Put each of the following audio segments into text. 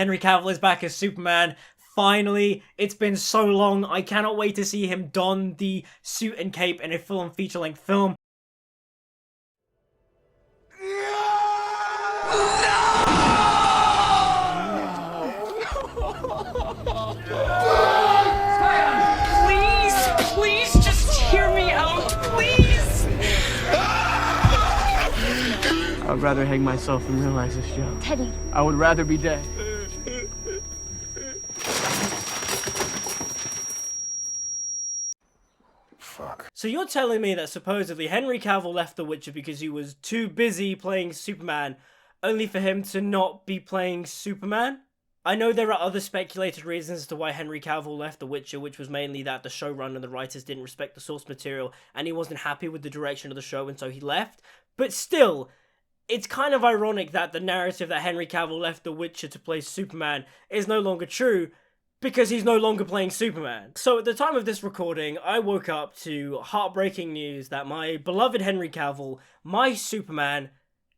Henry Cavill is back as Superman. Finally, it's been so long. I cannot wait to see him don the suit and cape in a full-on feature-length film. Please just hear me out, please! I'd rather hang myself than realize this, Joe. Teddy. I would rather be dead. So you're telling me that supposedly Henry Cavill left The Witcher because he was too busy playing Superman, only for him to not be playing Superman? I know there are other speculated reasons as to why Henry Cavill left The Witcher, which was mainly that the showrunner and the writers didn't respect the source material, and he wasn't happy with the direction of the show, and so he left. But still, it's kind of ironic that the narrative that Henry Cavill left The Witcher to play Superman is no longer true, because he's no longer playing Superman. So at the time of this recording, I woke up to heartbreaking news that my beloved Henry Cavill, my Superman,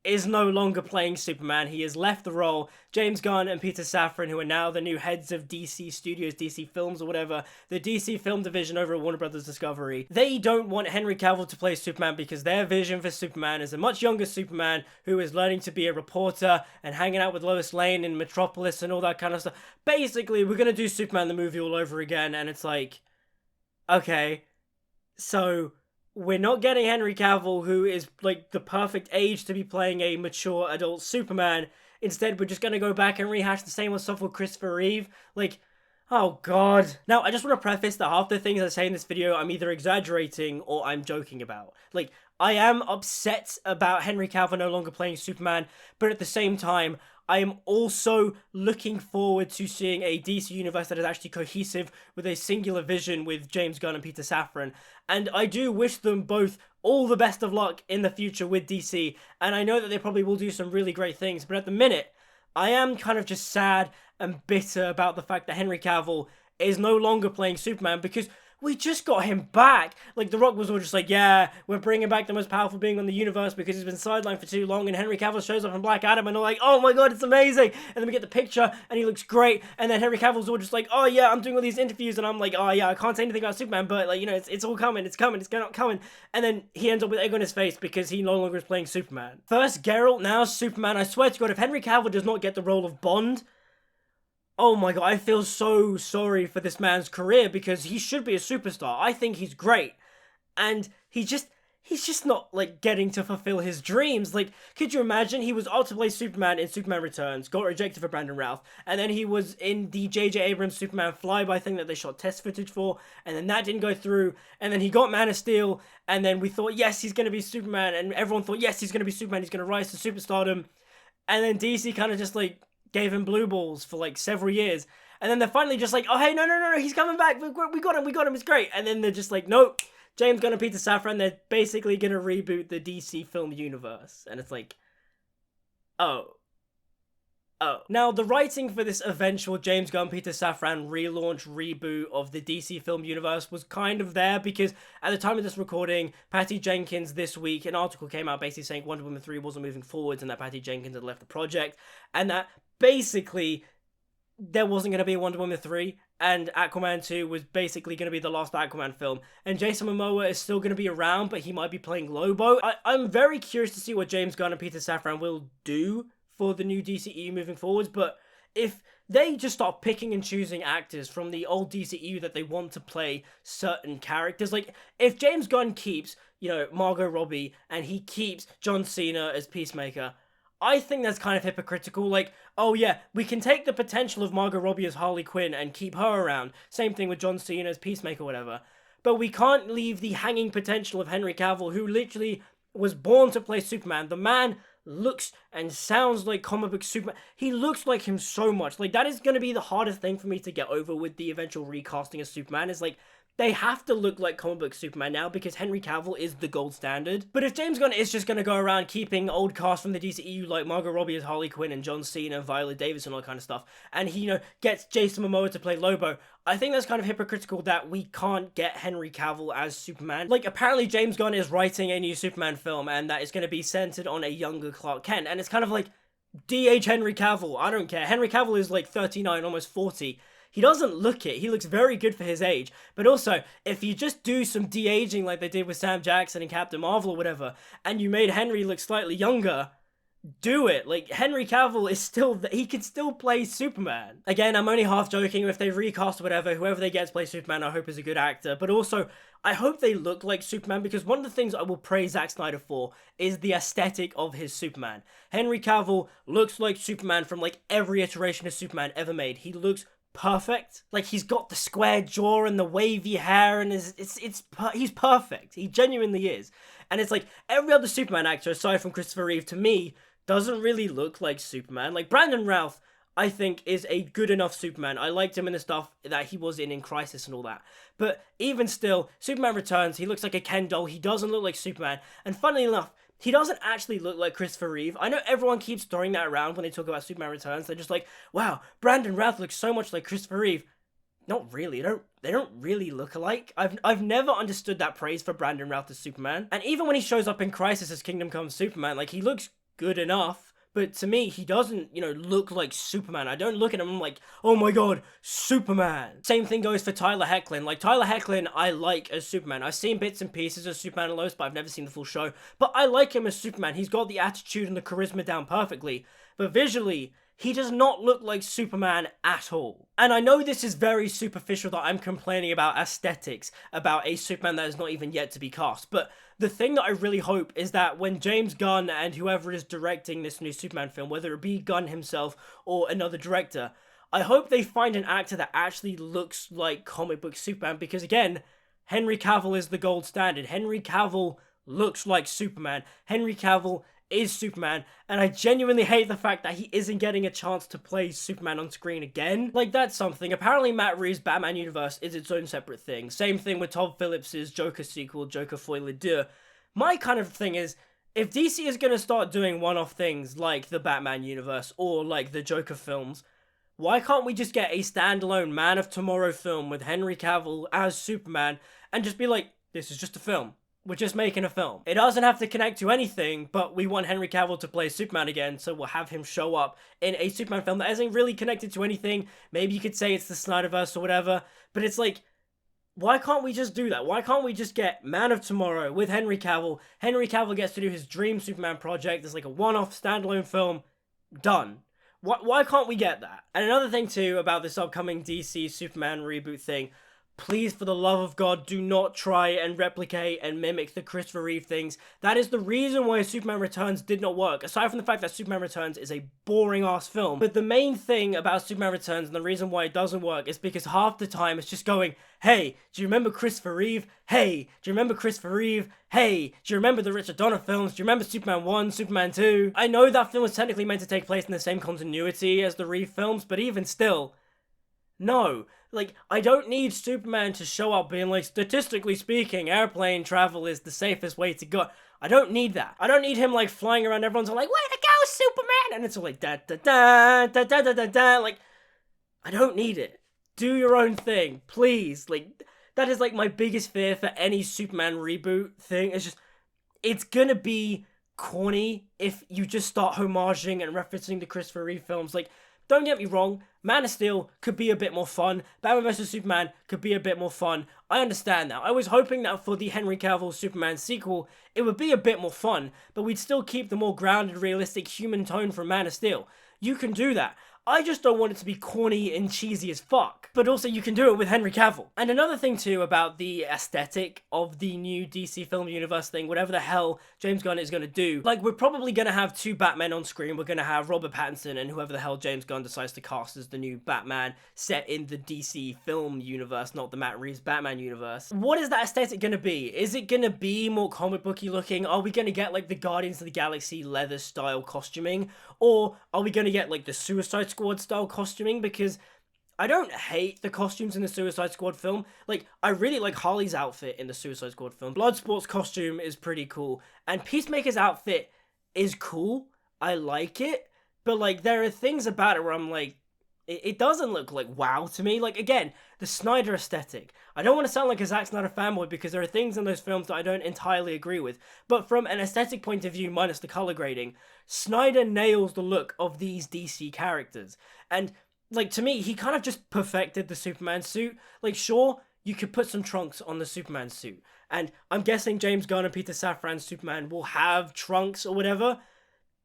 is no longer playing Superman. He has left the role. James Gunn and Peter Safran, who are now the new heads of DC Studios, DC Films or whatever, the DC film division over at Warner Brothers Discovery, they don't want Henry Cavill to play Superman because their vision for Superman is a much younger Superman who is learning to be a reporter and hanging out with Lois Lane in Metropolis and all that kind of stuff. Basically, we're gonna do Superman the movie all over again, and it's like, okay, so we're not getting Henry Cavill, who is, like, the perfect age to be playing a mature adult Superman. Instead, we're just gonna go back and rehash the same old stuff with Christopher Reeve. Like, oh god. Now, I just want to preface that half the things I say in this video, I'm either exaggerating or I'm joking about. Like, I am upset about Henry Cavill no longer playing Superman, but at the same time, I am also looking forward to seeing a DC universe that is actually cohesive with a singular vision with James Gunn and Peter Safran. And I do wish them both all the best of luck in the future with DC. And I know that they probably will do some really great things. But at the minute, I am kind of just sad and bitter about the fact that Henry Cavill is no longer playing Superman because we just got him back. Like, The Rock was all just like, yeah, we're bringing back the most powerful being on the universe because he's been sidelined for too long, and Henry Cavill shows up in Black Adam, and they're like, oh my god, it's amazing, and then we get the picture, and he looks great, and then Henry Cavill's all just like, oh yeah, I'm doing all these interviews, and I'm like, oh yeah, I can't say anything about Superman, but, like, you know, it's all coming, it's coming, and then he ends up with egg on his face because he no longer is playing Superman. First Geralt, now Superman. I swear to god, if Henry Cavill does not get the role of Bond, oh my god, I feel so sorry for this man's career because he should be a superstar. I think he's great. And he's just not, like, getting to fulfill his dreams. Like, could you imagine? He was asked to play Superman in Superman Returns, got rejected for Brandon Routh, and then he was in the J.J. Abrams Superman Flyby thing that they shot test footage for, and then that didn't go through, and then he got Man of Steel, and then we thought, yes, he's gonna be Superman, and everyone thought, yes, he's gonna be Superman, he's gonna rise to superstardom, and then DC kind of just, like, gave him blue balls for, like, several years. And then they're finally just like, oh, hey, no, he's coming back. We got him, it's great. And then they're just like, nope. James Gunn and Peter Safran, they're basically going to reboot the DC film universe. And it's like, oh. Now, the writing for this eventual James Gunn, Peter Safran relaunch, reboot of the DC film universe was kind of there because at the time of this recording, Patty Jenkins this week, an article came out basically saying Wonder Woman 3 wasn't moving forwards and that Patty Jenkins had left the project, and that basically there wasn't going to be a Wonder Woman 3, and Aquaman 2 was basically going to be the last Aquaman film, and Jason Momoa is still going to be around, but he might be playing Lobo. I'm very curious to see what James Gunn and Peter Safran will do for the new DCEU moving forwards, but if they just start picking and choosing actors from the old DCEU that they want to play certain characters, like, if James Gunn keeps, you know, Margot Robbie, and he keeps John Cena as Peacemaker, I think that's kind of hypocritical. Like, oh yeah, we can take the potential of Margot Robbie as Harley Quinn and keep her around, same thing with John Cena as Peacemaker, whatever, but we can't leave the hanging potential of Henry Cavill, who literally was born to play Superman. The man looks and sounds like comic book Superman. He looks like him so much. Like, that is going to be the hardest thing for me to get over with the eventual recasting of Superman, is like, they have to look like comic book Superman now because Henry Cavill is the gold standard. But if James Gunn is just going to go around keeping old cast from the DCEU like Margot Robbie as Harley Quinn and John Cena and Viola Davis and all that kind of stuff, and he, you know, gets Jason Momoa to play Lobo, I think that's kind of hypocritical that we can't get Henry Cavill as Superman. Like, apparently James Gunn is writing a new Superman film and that is going to be centered on a younger Clark Kent, and it's kind of like, de-age Henry Cavill, I don't care. Henry Cavill is like 39, almost 40. He doesn't look it. He looks very good for his age. But also, if you just do some de-aging like they did with Sam Jackson and Captain Marvel or whatever, and you made Henry look slightly younger, do it. Like, Henry Cavill is still, he can still play Superman. Again, I'm only half joking. If they recast or whatever, whoever they get to play Superman, I hope is a good actor. But also, I hope they look like Superman, because one of the things I will praise Zack Snyder for is the aesthetic of his Superman. Henry Cavill looks like Superman from like every iteration of Superman ever made. He looks perfect. Like, he's got the square jaw and the wavy hair, and he's perfect. He genuinely is. And it's like, every other Superman actor aside from Christopher Reeve, to me, doesn't really look like Superman. Like, Brandon Routh, I think, is a good enough Superman. I liked him in the stuff that he was in Crisis and all that. But even still, Superman Returns, he looks like a Ken doll. He doesn't look like Superman. And funnily enough, he doesn't actually look like Christopher Reeve. I know everyone keeps throwing that around when they talk about Superman Returns. They're just like, wow, Brandon Routh looks so much like Christopher Reeve. Not really. They don't really look alike. I've never understood that praise for Brandon Routh as Superman. And even when he shows up in Crisis as Kingdom Come Superman, like, he looks good enough. But to me, he doesn't, look like Superman. I don't look at him and I'm like, oh my god, Superman. Same thing goes for Tyler Hoechlin. Like, Tyler Hoechlin, I like as Superman. I've seen bits and pieces of Superman and Lois, but I've never seen the full show. But I like him as Superman. He's got the attitude and the charisma down perfectly. But visually, he does not look like Superman at all. And I know this is very superficial that I'm complaining about aesthetics, about a Superman that is not even yet to be cast. But the thing that I really hope is that when James Gunn and whoever is directing this new Superman film, whether it be Gunn himself or another director, I hope they find an actor that actually looks like comic book Superman, because again, Henry Cavill is the gold standard. Henry Cavill looks like Superman. Henry Cavill is Superman, and I genuinely hate the fact that he isn't getting a chance to play Superman on screen again. Like, that's something. Apparently Matt Reeves' Batman universe is its own separate thing. Same thing with Todd Phillips' Joker sequel, Joker Folie à Deux. My kind of thing is, if DC is going to start doing one-off things like the Batman universe or like the Joker films, why can't we just get a standalone Man of Tomorrow film with Henry Cavill as Superman and just be like, this is just a film. We're just making a film. It doesn't have to connect to anything, but we want Henry Cavill to play Superman again, so we'll have him show up in a Superman film that isn't really connected to anything. Maybe you could say it's the Snyderverse or whatever, but it's like, why can't we just do that? Why can't we just get Man of Tomorrow with Henry Cavill? Henry Cavill gets to do his dream Superman project. It's like a one-off standalone film. Done. Why can't we get that? And another thing too about this upcoming DC Superman reboot thing, please, for the love of God, do not try and replicate and mimic the Christopher Reeve things. That is the reason why Superman Returns did not work, aside from the fact that Superman Returns is a boring-ass film. But the main thing about Superman Returns and the reason why it doesn't work is because half the time it's just going, hey, do you remember Christopher Reeve? Hey, do you remember Christopher Reeve? Hey, do you remember the Richard Donner films? Do you remember Superman 1, Superman 2? I know that film was technically meant to take place in the same continuity as the Reeve films, but even still, no. Like, I don't need Superman to show up being like, statistically speaking, airplane travel is the safest way to go. I don't need that. I don't need him, like, flying around, everyone's all like, way to go, Superman! And it's all like, da-da-da, da-da-da-da-da, like, I don't need it. Do your own thing, please. Like, that is, like, my biggest fear for any Superman reboot thing. It's just, it's gonna be corny if you just start homaging and referencing the Christopher Reeve films. Like, don't get me wrong, Man of Steel could be a bit more fun, Batman vs Superman could be a bit more fun, I understand that. I was hoping that for the Henry Cavill Superman sequel, it would be a bit more fun, but we'd still keep the more grounded, realistic human tone from Man of Steel. You can do that. I just don't want it to be corny and cheesy as fuck. But also, you can do it with Henry Cavill. And another thing too about the aesthetic of the new DC film universe thing, whatever the hell James Gunn is going to do, like, we're probably going to have two Batmen on screen. We're going to have Robert Pattinson and whoever the hell James Gunn decides to cast as the new Batman set in the DC film universe, not the Matt Reeves Batman universe. What is that aesthetic going to be? Is it going to be more comic booky looking? Are we going to get like the Guardians of the Galaxy leather style costuming? Or are we going to get like the Suicide Squad style costuming? Because I don't hate the costumes in the Suicide Squad film. Like, I really like Harley's outfit in the Suicide Squad film. Bloodsport's costume is pretty cool. And Peacemaker's outfit is cool. I like it. But, like, there are things about it where I'm like, it doesn't look like wow to me. Like, again, the Snyder aesthetic. I don't want to sound like a Zack Snyder fanboy because there are things in those films that I don't entirely agree with. But from an aesthetic point of view, minus the color grading, Snyder nails the look of these DC characters. And, like, to me, he kind of just perfected the Superman suit. Like, sure, you could put some trunks on the Superman suit. And I'm guessing James Gunn and Peter Safran's Superman will have trunks or whatever.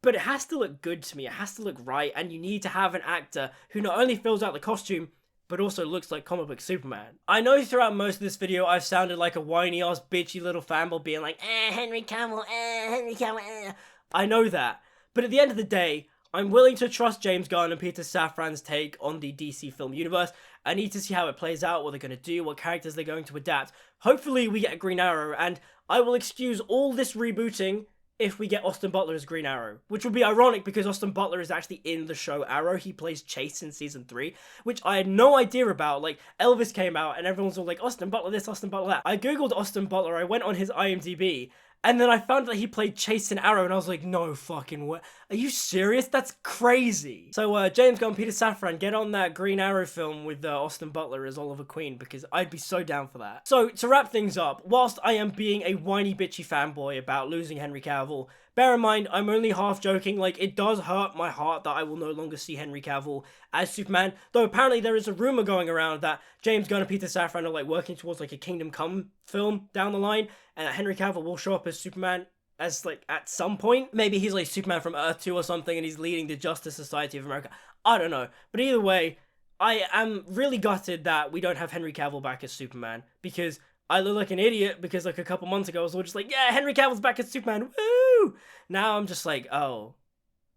But it has to look good to me, it has to look right, and you need to have an actor who not only fills out the costume, but also looks like comic book Superman. I know throughout most of this video I've sounded like a whiny-ass bitchy little fanboy being like, Henry Cavill, Henry Cavill, I know that. But at the end of the day, I'm willing to trust James Gunn and Peter Safran's take on the DC film universe. I need to see how it plays out, what they're going to do, what characters they're going to adapt. Hopefully we get a Green Arrow, and I will excuse all this rebooting if we get Austin Butler as Green Arrow, which would be ironic because Austin Butler is actually in the show Arrow. He plays Chase in season 3, which I had no idea about. Like, Elvis came out and everyone's all like, Austin Butler this, Austin Butler that. I googled Austin Butler, I went on his IMDb, and then I found that he played Chase in Arrow, and I was like, no fucking way. Are you serious? That's crazy. So, James Gunn, Peter Safran, get on that Green Arrow film with Austin Butler as Oliver Queen, because I'd be so down for that. So, to wrap things up, whilst I am being a whiny bitchy fanboy about losing Henry Cavill, bear in mind, I'm only half joking. Like, it does hurt my heart that I will no longer see Henry Cavill as Superman, though apparently there is a rumor going around that James Gunn and Peter Safran are, like, working towards, like, a Kingdom Come film down the line, and Henry Cavill will show up as Superman as, like, at some point. Maybe he's, like, Superman from Earth 2 or something, and he's leading the Justice Society of America. I don't know. But either way, I am really gutted that we don't have Henry Cavill back as Superman, because I look like an idiot, because, like, a couple months ago I was all just like, yeah, Henry Cavill's back as Superman, woo! Now I'm just like, oh,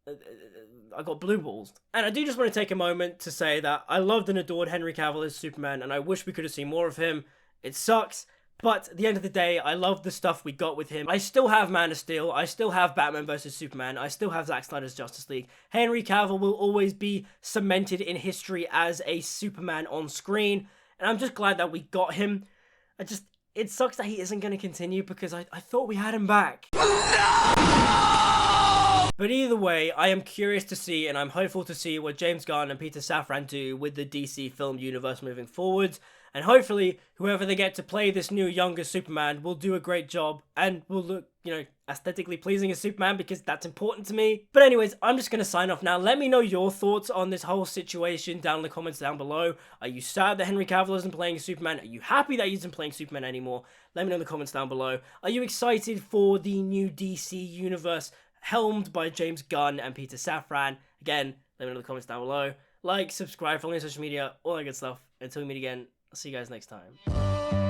I got blue balls. And I do just want to take a moment to say that I loved and adored Henry Cavill as Superman, and I wish we could have seen more of him. It sucks. But at the end of the day, I love the stuff we got with him. I still have Man of Steel. I still have Batman vs. Superman. I still have Zack Snyder's Justice League. Henry Cavill will always be cemented in history as a Superman on screen. And I'm just glad that we got him. It sucks that he isn't going to continue because I thought we had him back. But either way, I am curious to see and I'm hopeful to see what James Gunn and Peter Safran do with the DC film universe moving forwards. And hopefully, whoever they get to play this new, younger Superman will do a great job and will look, you know, aesthetically pleasing as Superman because that's important to me. But anyways, I'm just going to sign off now. Let me know your thoughts on this whole situation down in the comments down below. Are you sad that Henry Cavill isn't playing Superman? Are you happy that he isn't playing Superman anymore? Let me know in the comments down below. Are you excited for the new DC universe helmed by James Gunn and Peter Safran? Again, let me know in the comments down below. Like, subscribe, follow me on social media, all that good stuff. Until we meet again, I'll see you guys next time.